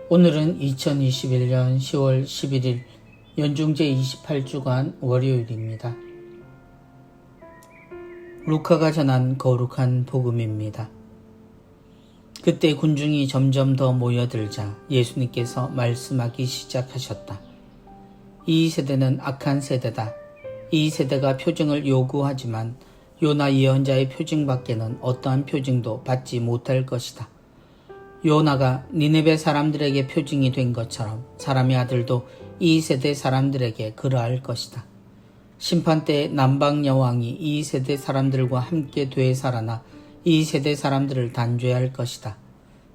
오늘은 2021년 10월 11일 연중제 28주간 월요일입니다. 루카가 전한 거룩한 복음입니다. 그때 군중이 점점 더 모여들자 예수님께서 말씀하기 시작하셨다. 이 세대는 악한 세대다. 이 세대가 표징을 요구하지만 요나 예언자의 표징밖에는 어떠한 표징도 받지 못할 것이다. 요나가 니네베 사람들에게 표징이 된 것처럼 사람의 아들도 이 세대 사람들에게 그러할 것이다. 심판 때에 남방 여왕이 이 세대 사람들과 함께 되살아나 이 세대 사람들을 단죄할 것이다.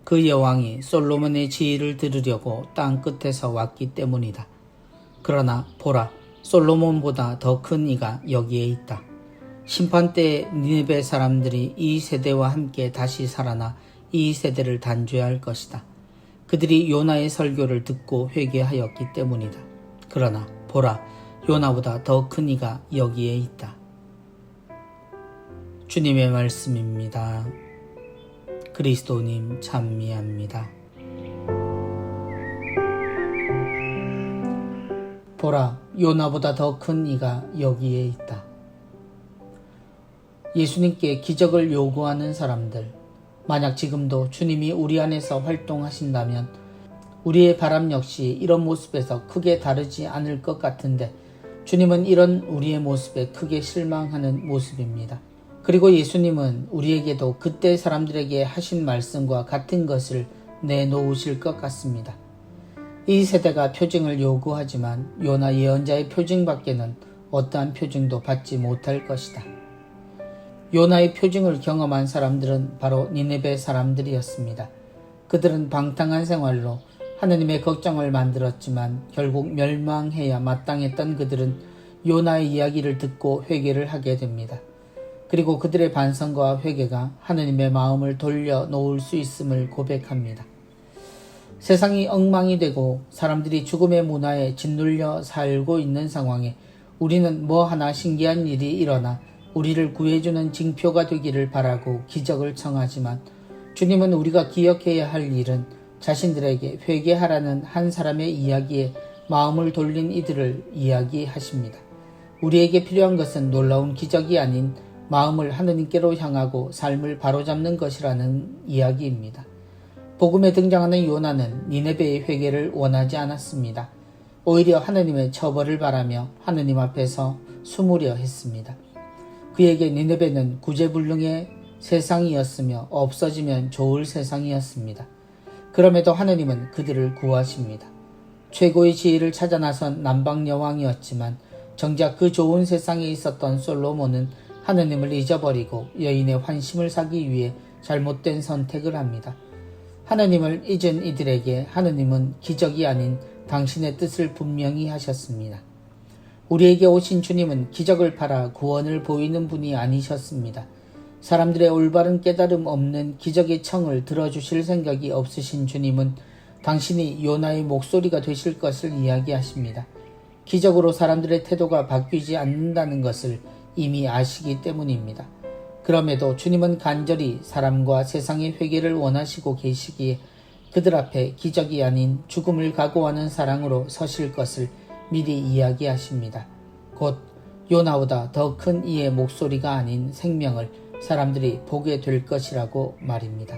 그 여왕이 솔로몬의 지휘를 들으려고 땅 끝에서 왔기 때문이다. 그러나 보라, 솔로몬보다 더 큰 이가 여기에 있다. 심판 때에 니네베 사람들이 이 세대와 함께 다시 살아나 이 세대를 단죄할 것이다. 그들이 요나의 설교를 듣고 회개하였기 때문이다. 그러나 보라, 요나보다 더 큰 이가 여기에 있다. 주님의 말씀입니다. 그리스도님 찬미합니다. 보라, 요나보다 더 큰 이가 여기에 있다. 예수님께 기적을 요구하는 사람들, 만약 지금도 주님이 우리 안에서 활동하신다면 우리의 바람 역시 이런 모습에서 크게 다르지 않을 것 같은데 주님은 이런 우리의 모습에 크게 실망하는 모습입니다. 그리고 예수님은 우리에게도 그때 사람들에게 하신 말씀과 같은 것을 내놓으실 것 같습니다. 이 세대가 표징을 요구하지만 요나 예언자의 표징밖에는 어떠한 표징도 받지 못할 것이다. 요나의 표징을 경험한 사람들은 바로 니네베 사람들이었습니다. 그들은 방탕한 생활로 하느님의 걱정을 만들었지만 결국 멸망해야 마땅했던 그들은 요나의 이야기를 듣고 회개를 하게 됩니다. 그리고 그들의 반성과 회개가 하느님의 마음을 돌려놓을 수 있음을 고백합니다. 세상이 엉망이 되고 사람들이 죽음의 문화에 짓눌려 살고 있는 상황에 우리는 뭐 하나 신기한 일이 일어나 우리를 구해주는 징표가 되기를 바라고 기적을 청하지만 주님은 우리가 기억해야 할 일은 자신들에게 회개하라는 한 사람의 이야기에 마음을 돌린 이들을 이야기하십니다. 우리에게 필요한 것은 놀라운 기적이 아닌 마음을 하느님께로 향하고 삶을 바로잡는 것이라는 이야기입니다. 복음에 등장하는 요나는 니네베의 회개를 원하지 않았습니다. 오히려 하느님의 처벌을 바라며 하느님 앞에서 숨으려 했습니다. 그에게 니네베는 구제불능의 세상이었으며 없어지면 좋을 세상이었습니다. 그럼에도 하느님은 그들을 구하십니다. 최고의 지혜를 찾아 나선 남방 여왕이었지만 정작 그 좋은 세상에 있었던 솔로몬은 하느님을 잊어버리고 여인의 환심을 사기 위해 잘못된 선택을 합니다. 하느님을 잊은 이들에게 하느님은 기적이 아닌 당신의 뜻을 분명히 하셨습니다. 우리에게 오신 주님은 기적을 팔아 구원을 보이는 분이 아니셨습니다. 사람들의 올바른 깨달음 없는 기적의 청을 들어주실 생각이 없으신 주님은 당신이 요나의 목소리가 되실 것을 이야기하십니다. 기적으로 사람들의 태도가 바뀌지 않는다는 것을 이미 아시기 때문입니다. 그럼에도 주님은 간절히 사람과 세상의 회개를 원하시고 계시기에 그들 앞에 기적이 아닌 죽음을 각오하는 사랑으로 서실 것을 미리 이야기하십니다. 곧 요나보다 더 큰 이의 목소리가 아닌 생명을 사람들이 보게 될 것이라고 말입니다.